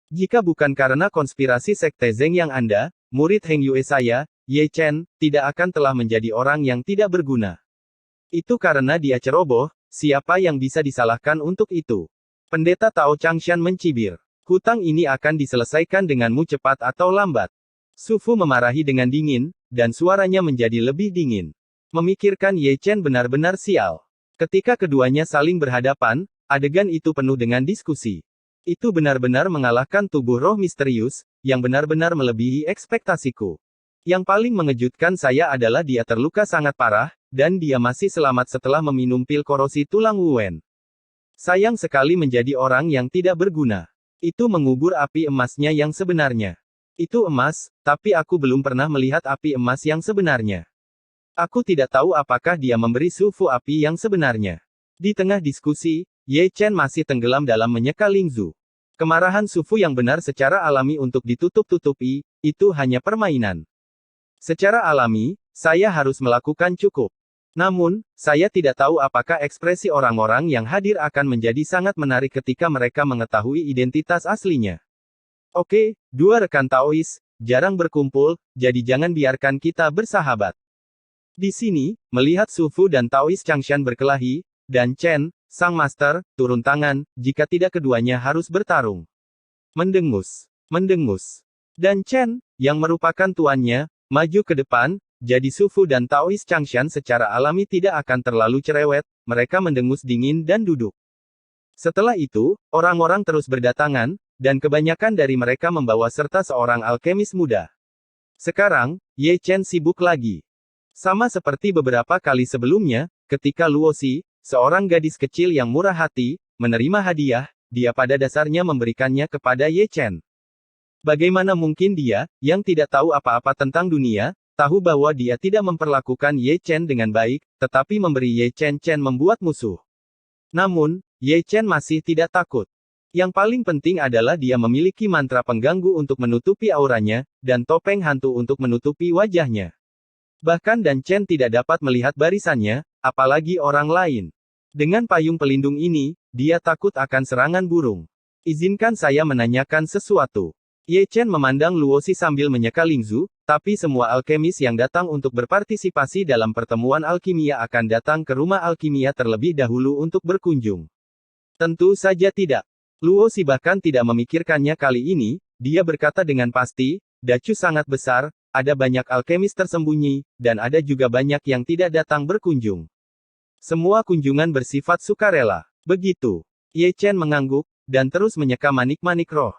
Jika bukan karena konspirasi Sekte Zhengyang Anda, murid Heng Yue saya, Ye Chen, tidak akan telah menjadi orang yang tidak berguna. Itu karena dia ceroboh, siapa yang bisa disalahkan untuk itu? Pendeta Tao Changshan mencibir. Hutang ini akan diselesaikan denganmu cepat atau lambat. Su Fu memarahi dengan dingin, dan suaranya menjadi lebih dingin. Memikirkan Ye Chen benar-benar sial. Ketika keduanya saling berhadapan, adegan itu penuh dengan diskusi. Itu benar-benar mengalahkan tubuh roh misterius, yang benar-benar melebihi ekspektasiku. Yang paling mengejutkan saya adalah dia terluka sangat parah, dan dia masih selamat setelah meminum pil korosi tulang Wen. Sayang sekali menjadi orang yang tidak berguna. Itu mengubur api emasnya yang sebenarnya. Itu emas, tapi aku belum pernah melihat api emas yang sebenarnya. Aku tidak tahu apakah dia memberi Su Fu api yang sebenarnya. Di tengah diskusi, Ye Chen masih tenggelam dalam menyeka Lingzu. Kemarahan Su Fu yang benar secara alami untuk ditutup-tutupi, itu hanya permainan. Secara alami, saya harus melakukan cukup. Namun, saya tidak tahu apakah ekspresi orang-orang yang hadir akan menjadi sangat menarik ketika mereka mengetahui identitas aslinya. Oke, dua rekan Taois, jarang berkumpul, jadi jangan biarkan kita bersahabat. Di sini, melihat Su Fu dan Taois Changshan berkelahi, dan Chen, sang master, turun tangan, jika tidak keduanya harus bertarung. Mendengus. Dan Chen, yang merupakan tuannya, maju ke depan, jadi Su Fu dan Taois Changshan secara alami tidak akan terlalu cerewet, mereka mendengus dingin dan duduk. Setelah itu, orang-orang terus berdatangan, dan kebanyakan dari mereka membawa serta seorang alkemis muda. Sekarang, Ye Chen sibuk lagi. Sama seperti beberapa kali sebelumnya, ketika Luo Xi, seorang gadis kecil yang murah hati, menerima hadiah, dia pada dasarnya memberikannya kepada Ye Chen. Bagaimana mungkin dia, yang tidak tahu apa-apa tentang dunia, tahu bahwa dia tidak memperlakukan Ye Chen dengan baik, tetapi memberi Ye Chen membuat musuh. Namun, Ye Chen masih tidak takut. Yang paling penting adalah dia memiliki mantra pengganggu untuk menutupi auranya, dan topeng hantu untuk menutupi wajahnya. Bahkan Dan Chen tidak dapat melihat barisannya, apalagi orang lain. Dengan payung pelindung ini, dia takut akan serangan burung. Izinkan saya menanyakan sesuatu. Ye Chen memandang Luo Xi sambil menyeka Lingzu, tapi semua alkemis yang datang untuk berpartisipasi dalam pertemuan alkimia akan datang ke rumah alkimia terlebih dahulu untuk berkunjung. Tentu saja tidak. Luo Xi bahkan tidak memikirkannya kali ini, dia berkata dengan pasti, Dacu sangat besar, ada banyak alkemis tersembunyi, dan ada juga banyak yang tidak datang berkunjung. Semua kunjungan bersifat sukarela. Begitu. Ye Chen mengangguk, dan terus menyeka manik-manik roh.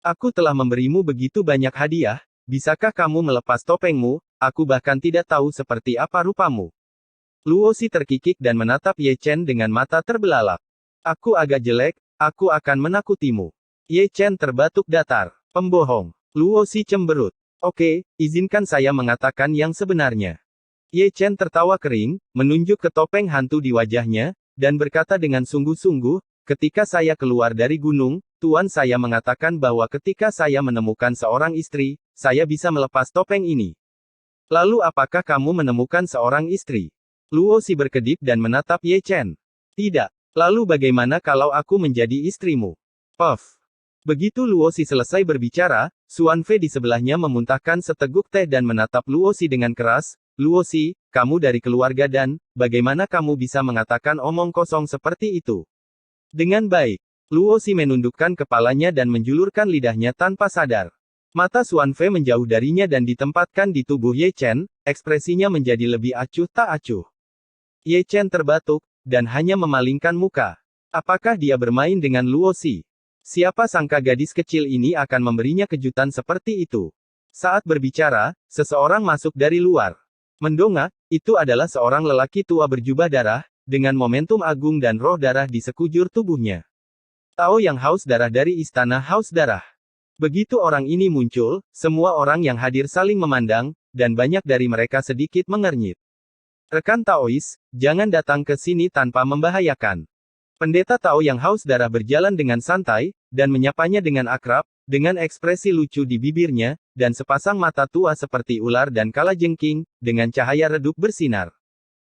Aku telah memberimu begitu banyak hadiah, bisakah kamu melepas topengmu, aku bahkan tidak tahu seperti apa rupamu. Luo Xi terkikik dan menatap Ye Chen dengan mata terbelalak. Aku agak jelek, aku akan menakutimu. Ye Chen terbatuk datar. Pembohong. Luo Xi cemberut. Oke, izinkan saya mengatakan yang sebenarnya. Ye Chen tertawa kering, menunjuk ke topeng hantu di wajahnya, dan berkata dengan sungguh-sungguh, ketika saya keluar dari gunung, Tuan saya mengatakan bahwa ketika saya menemukan seorang istri, saya bisa melepas topeng ini. Lalu apakah kamu menemukan seorang istri? Luo Xi berkedip dan menatap Ye Chen. Tidak. Lalu bagaimana kalau aku menjadi istrimu? Puff. Begitu Luo Xi selesai berbicara, Xuan Fei di sebelahnya memuntahkan seteguk teh dan menatap Luo Xi dengan keras. Luo Xi, kamu dari keluarga Dan, bagaimana kamu bisa mengatakan omong kosong seperti itu? Dengan baik. Luo Xi menundukkan kepalanya dan menjulurkan lidahnya tanpa sadar. Mata Xuan Fei menjauh darinya dan ditempatkan di tubuh Ye Chen, ekspresinya menjadi lebih acuh tak acuh. Ye Chen terbatuk, dan hanya memalingkan muka. Apakah dia bermain dengan Luo Xi? Siapa sangka gadis kecil ini akan memberinya kejutan seperti itu. Saat berbicara, seseorang masuk dari luar. Mendongak, itu adalah seorang lelaki tua berjubah darah, dengan momentum agung dan roh darah di sekujur tubuhnya. Tao yang haus darah dari istana haus darah. Begitu orang ini muncul, semua orang yang hadir saling memandang, dan banyak dari mereka sedikit mengernyit. Rekan Taois, jangan datang ke sini tanpa membahayakan. Pendeta Tao yang haus darah berjalan dengan santai, dan menyapanya dengan akrab, dengan ekspresi lucu di bibirnya, dan sepasang mata tua seperti ular dan kalajengking, dengan cahaya redup bersinar.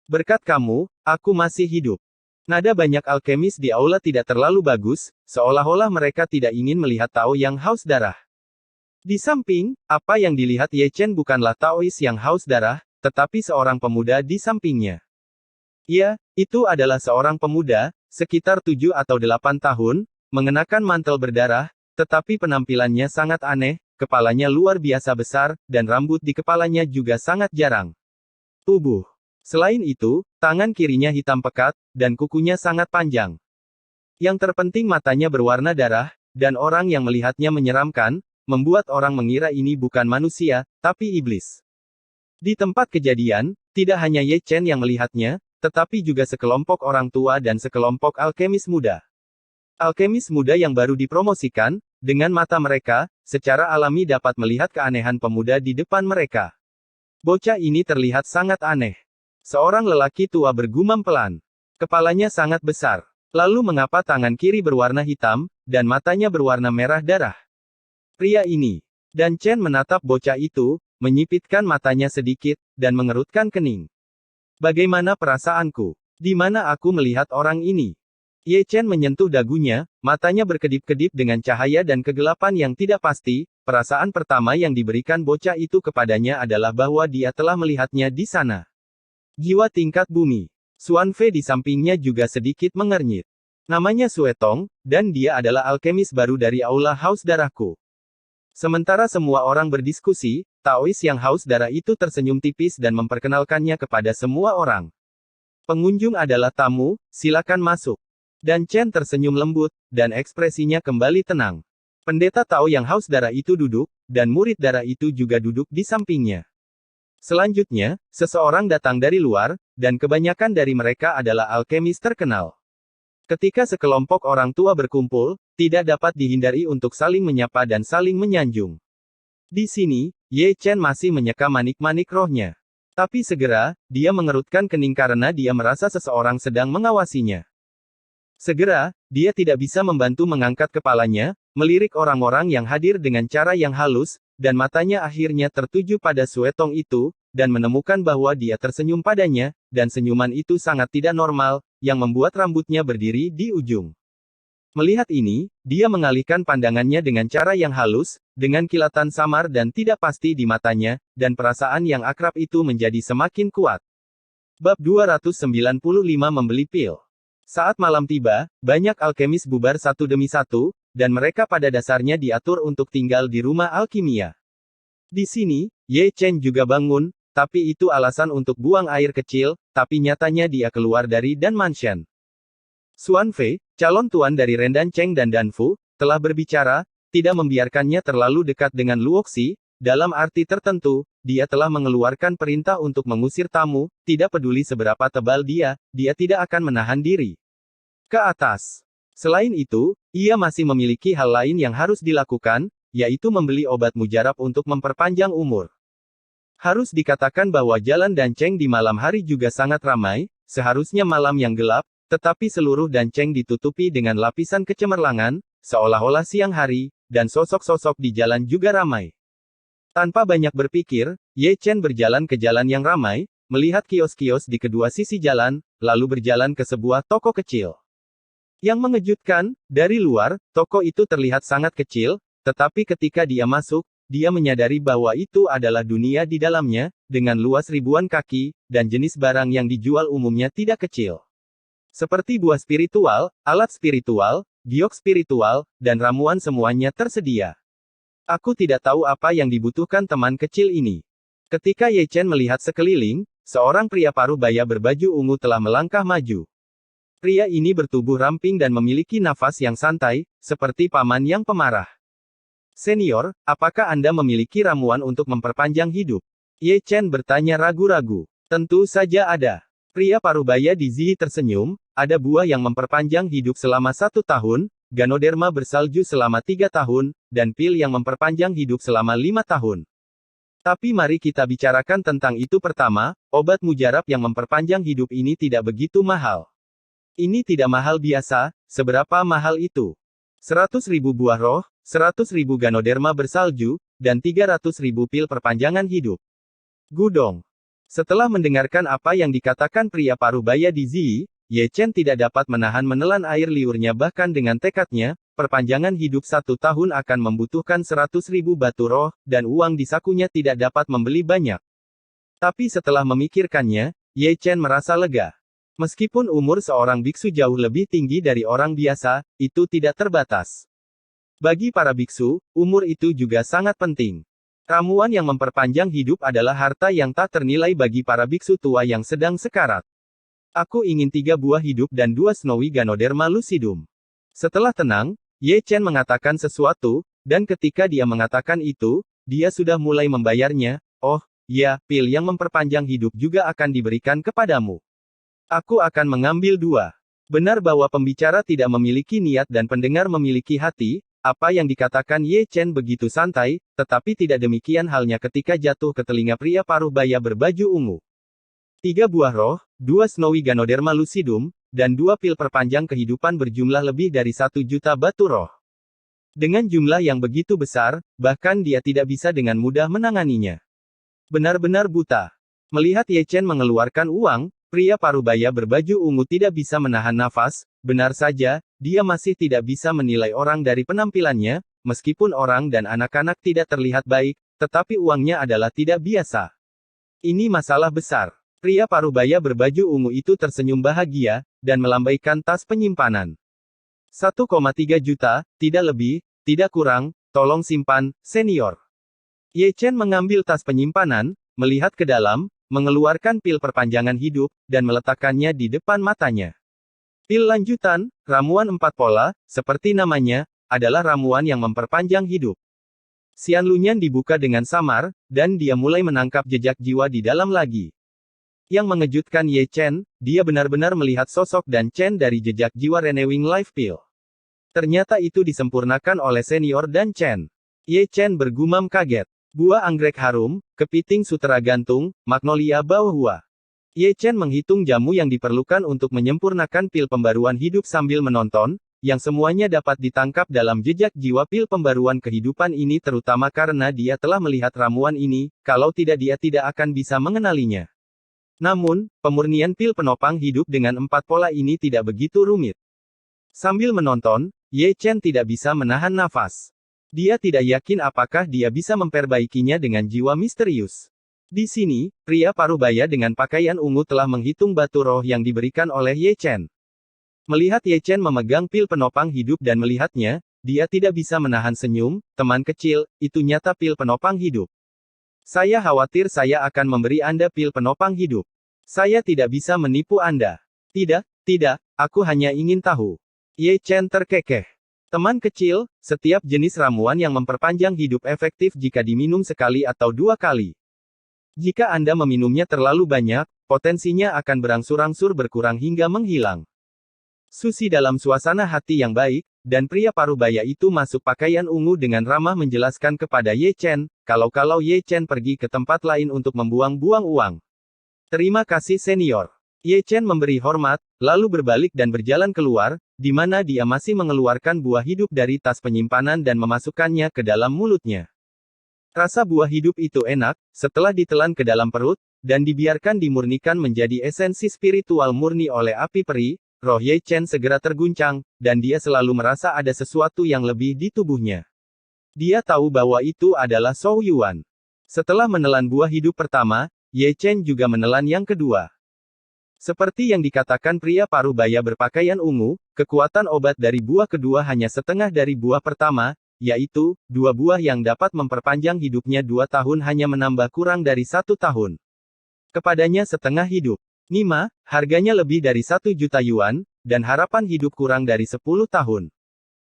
Berkat kamu, aku masih hidup. Nada banyak alkemis di aula tidak terlalu bagus, seolah-olah mereka tidak ingin melihat Tao yang haus darah. Di samping, apa yang dilihat Ye Chen bukanlah Taois yang haus darah, tetapi seorang pemuda di sampingnya. Ya, itu adalah seorang pemuda, sekitar 7 atau 8 tahun, mengenakan mantel berdarah, tetapi penampilannya sangat aneh, kepalanya luar biasa besar, dan rambut di kepalanya juga sangat jarang. Tubuh. Selain itu, tangan kirinya hitam pekat, dan kukunya sangat panjang. Yang terpenting matanya berwarna darah, dan orang yang melihatnya menyeramkan, membuat orang mengira ini bukan manusia, tapi iblis. Di tempat kejadian, tidak hanya Ye Chen yang melihatnya, tetapi juga sekelompok orang tua dan sekelompok alkemis muda. Alkemis muda yang baru dipromosikan, dengan mata mereka, secara alami dapat melihat keanehan pemuda di depan mereka. Bocah ini terlihat sangat aneh. Seorang lelaki tua bergumam pelan. Kepalanya sangat besar. Lalu mengapa tangan kiri berwarna hitam, dan matanya berwarna merah darah? Pria ini. Dan Chen menatap bocah itu, menyipitkan matanya sedikit, dan mengerutkan kening. Bagaimana perasaanku? Di mana aku melihat orang ini? Ye Chen menyentuh dagunya, matanya berkedip-kedip dengan cahaya dan kegelapan yang tidak pasti. Perasaan pertama yang diberikan bocah itu kepadanya adalah bahwa dia telah melihatnya di sana. Jiwa tingkat bumi. Xuan Fei di sampingnya juga sedikit mengernyit. Namanya Sue Tong, dan dia adalah alkemis baru dari Aula Haus Darahku. Sementara semua orang berdiskusi, Taois yang haus darah itu tersenyum tipis dan memperkenalkannya kepada semua orang. Pengunjung adalah tamu, silakan masuk. Dan Chen tersenyum lembut, dan ekspresinya kembali tenang. Pendeta Tao yang haus darah itu duduk, dan murid darah itu juga duduk di sampingnya. Selanjutnya, seseorang datang dari luar, dan kebanyakan dari mereka adalah alkemis terkenal. Ketika sekelompok orang tua berkumpul, tidak dapat dihindari untuk saling menyapa dan saling menyanjung. Di sini, Ye Chen masih menyeka manik-manik rohnya. Tapi segera, dia mengerutkan kening karena dia merasa seseorang sedang mengawasinya. Segera, dia tidak bisa membantu mengangkat kepalanya, melirik orang-orang yang hadir dengan cara yang halus, dan matanya akhirnya tertuju pada Sue Tong itu, dan menemukan bahwa dia tersenyum padanya, dan senyuman itu sangat tidak normal, yang membuat rambutnya berdiri di ujung. Melihat ini, dia mengalihkan pandangannya dengan cara yang halus, dengan kilatan samar dan tidak pasti di matanya, dan perasaan yang akrab itu menjadi semakin kuat. Bab 295 Membeli Pil. Saat malam tiba, banyak alkemis bubar satu demi satu, dan mereka pada dasarnya diatur untuk tinggal di rumah alkimia. Di sini, Ye Chen juga bangun, tapi itu alasan untuk buang air kecil, tapi nyatanya dia keluar dari Dan Mansion. Xuan Fei, calon tuan dari Rendan Cheng dan Danfu, telah berbicara, tidak membiarkannya terlalu dekat dengan Luoxi, dalam arti tertentu, dia telah mengeluarkan perintah untuk mengusir tamu, tidak peduli seberapa tebal dia tidak akan menahan diri. Ke atas. Selain itu, ia masih memiliki hal lain yang harus dilakukan, yaitu membeli obat mujarab untuk memperpanjang umur. Harus dikatakan bahwa jalan Dancheng di malam hari juga sangat ramai, seharusnya malam yang gelap, tetapi seluruh Dancheng ditutupi dengan lapisan kecemerlangan, seolah-olah siang hari, dan sosok-sosok di jalan juga ramai. Tanpa banyak berpikir, Ye Chen berjalan ke jalan yang ramai, melihat kios-kios di kedua sisi jalan, lalu berjalan ke sebuah toko kecil. Yang mengejutkan, dari luar, toko itu terlihat sangat kecil, tetapi ketika dia masuk, dia menyadari bahwa itu adalah dunia di dalamnya, dengan luas ribuan kaki, dan jenis barang yang dijual umumnya tidak kecil. Seperti buah spiritual, alat spiritual, giok spiritual, dan ramuan semuanya tersedia. Aku tidak tahu apa yang dibutuhkan teman kecil ini. Ketika Ye Chen melihat sekeliling, seorang pria paruh baya berbaju ungu telah melangkah maju. Pria ini bertubuh ramping dan memiliki nafas yang santai, seperti paman yang pemarah. Senior, apakah Anda memiliki ramuan untuk memperpanjang hidup? Ye Chen bertanya ragu-ragu. Tentu saja ada. Pria parubaya di Ziyi tersenyum, ada buah yang memperpanjang hidup selama 1 tahun, Ganoderma bersalju selama 3 tahun, dan pil yang memperpanjang hidup selama 5 tahun. Tapi mari kita bicarakan tentang itu pertama, obat mujarab yang memperpanjang hidup ini tidak begitu mahal. Ini tidak mahal biasa, seberapa mahal itu? 100.000 buah roh, 100.000 Ganoderma bersalju, dan 300.000 pil perpanjangan hidup. Gudong. Setelah mendengarkan apa yang dikatakan pria parubaya di Ziyi, Ye Chen tidak dapat menelan air liurnya bahkan dengan tekadnya, perpanjangan hidup 1 tahun akan membutuhkan 100.000 batu roh, dan uang di sakunya tidak dapat membeli banyak. Tapi setelah memikirkannya, Ye Chen merasa lega. Meskipun umur seorang biksu jauh lebih tinggi dari orang biasa, itu tidak terbatas. Bagi para biksu, umur itu juga sangat penting. Ramuan yang memperpanjang hidup adalah harta yang tak ternilai bagi para biksu tua yang sedang sekarat. Aku ingin 3 buah hidup dan 2 Snowy Ganoderma lucidum. Setelah tenang, Ye Chen mengatakan sesuatu, dan ketika dia mengatakan itu, dia sudah mulai membayarnya. Oh, ya, pil yang memperpanjang hidup juga akan diberikan kepadamu. Aku akan mengambil 2. Benar bahwa pembicara tidak memiliki niat dan pendengar memiliki hati. Apa yang dikatakan Ye Chen begitu santai, tetapi tidak demikian halnya ketika jatuh ke telinga pria paruh baya berbaju ungu. 3 buah roh, 2 Snowy Ganoderma lucidum, dan 2 pil perpanjang kehidupan berjumlah lebih dari 1 juta batu roh. Dengan jumlah yang begitu besar, bahkan dia tidak bisa dengan mudah menanganinya. Benar-benar buta. Melihat Ye Chen mengeluarkan uang, pria parubaya berbaju ungu tidak bisa menahan nafas. Benar saja, dia masih tidak bisa menilai orang dari penampilannya, meskipun orang dan anak-anak tidak terlihat baik, tetapi uangnya adalah tidak biasa. Ini masalah besar. Pria parubaya berbaju ungu itu tersenyum bahagia, dan melambaikan tas penyimpanan. 1,3 juta, tidak lebih, tidak kurang, tolong simpan, senior. Ye Chen mengambil tas penyimpanan, melihat ke dalam, mengeluarkan pil perpanjangan hidup, dan meletakkannya di depan matanya. Pil lanjutan, ramuan 4 pola, seperti namanya, adalah ramuan yang memperpanjang hidup. Xian Lunyan dibuka dengan samar, dan dia mulai menangkap jejak jiwa di dalam lagi. Yang mengejutkan Ye Chen, dia benar-benar melihat sosok dan Chen dari jejak jiwa Renewing Life Pill. Ternyata itu disempurnakan oleh senior dan Chen. Ye Chen bergumam kaget. Buah anggrek harum, kepiting sutera gantung, magnolia bawah. Ye Chen menghitung jamu yang diperlukan untuk menyempurnakan pil pembaruan hidup sambil menonton, yang semuanya dapat ditangkap dalam jejak jiwa pil pembaruan kehidupan ini terutama karena dia telah melihat ramuan ini, kalau tidak dia tidak akan bisa mengenalinya. Namun, pemurnian pil penopang hidup dengan 4 pola ini tidak begitu rumit. Sambil menonton, Ye Chen tidak bisa menahan nafas. Dia tidak yakin apakah dia bisa memperbaikinya dengan jiwa misterius. Di sini, pria parubaya dengan pakaian ungu telah menghitung batu roh yang diberikan oleh Ye Chen. Melihat Ye Chen memegang pil penopang hidup dan melihatnya, dia tidak bisa menahan senyum. Teman kecil, itu nyata pil penopang hidup. Saya khawatir saya akan memberi Anda pil penopang hidup. Saya tidak bisa menipu Anda. Tidak, aku hanya ingin tahu. Ye Chen terkekeh. Teman kecil, setiap jenis ramuan yang memperpanjang hidup efektif jika diminum sekali atau 2 kali. Jika Anda meminumnya terlalu banyak, potensinya akan berangsur-angsur berkurang hingga menghilang. Susi dalam suasana hati yang baik, dan pria parubaya itu masuk pakaian ungu dengan ramah menjelaskan kepada Ye Chen, kalau Ye Chen pergi ke tempat lain untuk membuang-buang uang. Terima kasih senior. Ye Chen memberi hormat, lalu berbalik dan berjalan keluar, di mana dia masih mengeluarkan buah hidup dari tas penyimpanan dan memasukkannya ke dalam mulutnya. Rasa buah hidup itu enak, setelah ditelan ke dalam perut, dan dibiarkan dimurnikan menjadi esensi spiritual murni oleh api peri, roh Ye Chen segera terguncang, dan dia selalu merasa ada sesuatu yang lebih di tubuhnya. Dia tahu bahwa itu adalah Shou Yuan. Setelah menelan buah hidup pertama, Ye Chen juga menelan yang kedua. Seperti yang dikatakan pria parubaya berpakaian ungu, kekuatan obat dari buah kedua hanya setengah dari buah pertama, yaitu, 2 buah yang dapat memperpanjang hidupnya 2 tahun hanya menambah kurang dari 1 tahun. Kepadanya setengah hidup. Nima, harganya lebih dari 1 juta yuan, dan harapan hidup kurang dari 10 tahun.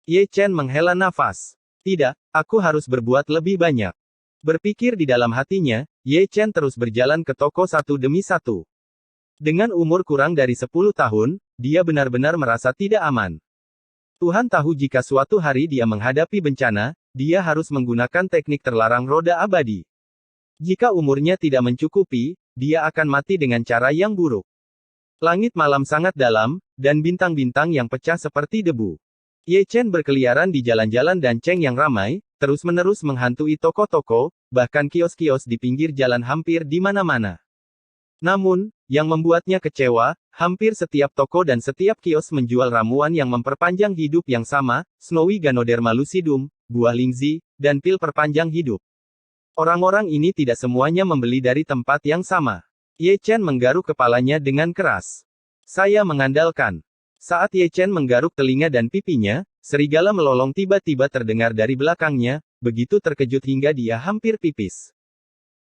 Ye Chen menghela nafas. Tidak, aku harus berbuat lebih banyak. Berpikir di dalam hatinya, Ye Chen terus berjalan ke toko satu demi satu. Dengan umur kurang dari 10 tahun, dia benar-benar merasa tidak aman. Tuhan tahu jika suatu hari dia menghadapi bencana, dia harus menggunakan teknik terlarang roda abadi. Jika umurnya tidak mencukupi, dia akan mati dengan cara yang buruk. Langit malam sangat dalam, dan bintang-bintang yang pecah seperti debu. Ye Chen berkeliaran di jalan-jalan dan Cheng yang ramai, terus-menerus menghantui toko-toko, bahkan kios-kios di pinggir jalan hampir di mana-mana. Namun, yang membuatnya kecewa, hampir setiap toko dan setiap kios menjual ramuan yang memperpanjang hidup yang sama, Snowy Ganoderma lucidum, buah lingzi, dan pil perpanjang hidup. Orang-orang ini tidak semuanya membeli dari tempat yang sama. Ye Chen menggaruk kepalanya dengan keras. Saya mengandalkan. Saat Ye Chen menggaruk telinga dan pipinya, serigala melolong tiba-tiba terdengar dari belakangnya, begitu terkejut hingga dia hampir pipis.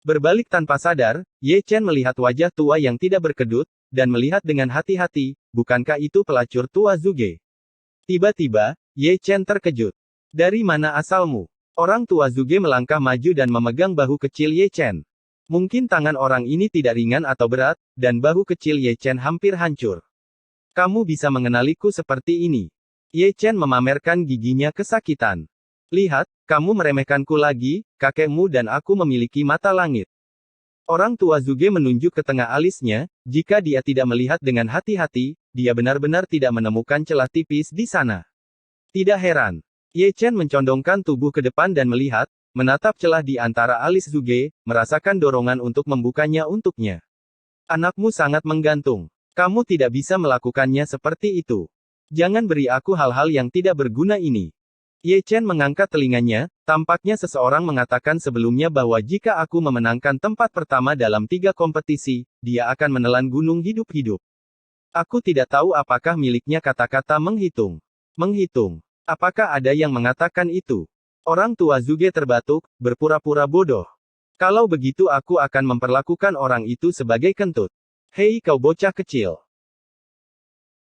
Berbalik tanpa sadar, Ye Chen melihat wajah tua yang tidak berkedut, dan melihat dengan hati-hati, bukankah itu pelacur tua Zuge? Tiba-tiba, Ye Chen terkejut. Dari mana asalmu? Orang tua Zuge melangkah maju dan memegang bahu kecil Ye Chen. Mungkin tangan orang ini tidak ringan atau berat, dan bahu kecil Ye Chen hampir hancur. Kamu bisa mengenaliku seperti ini. Ye Chen memamerkan giginya kesakitan. Lihat, kamu meremehkanku lagi, kakekmu dan aku memiliki mata langit. Orang tua Zuge menunjuk ke tengah alisnya, jika dia tidak melihat dengan hati-hati, dia benar-benar tidak menemukan celah tipis di sana. Tidak heran. Ye Chen mencondongkan tubuh ke depan dan melihat, menatap celah di antara alis Zuge, merasakan dorongan untuk membukanya untuknya. Anakmu sangat menggantung. Kamu tidak bisa melakukannya seperti itu. Jangan beri aku hal-hal yang tidak berguna ini. Ye Chen mengangkat telinganya, tampaknya seseorang mengatakan sebelumnya bahwa jika aku memenangkan tempat pertama dalam 3 kompetisi, dia akan menelan gunung hidup-hidup. Aku tidak tahu apakah miliknya kata-kata menghitung. Menghitung. Apakah ada yang mengatakan itu? Orang tua Zuge terbatuk, berpura-pura bodoh. Kalau begitu aku akan memperlakukan orang itu sebagai kentut. Hei kau bocah kecil.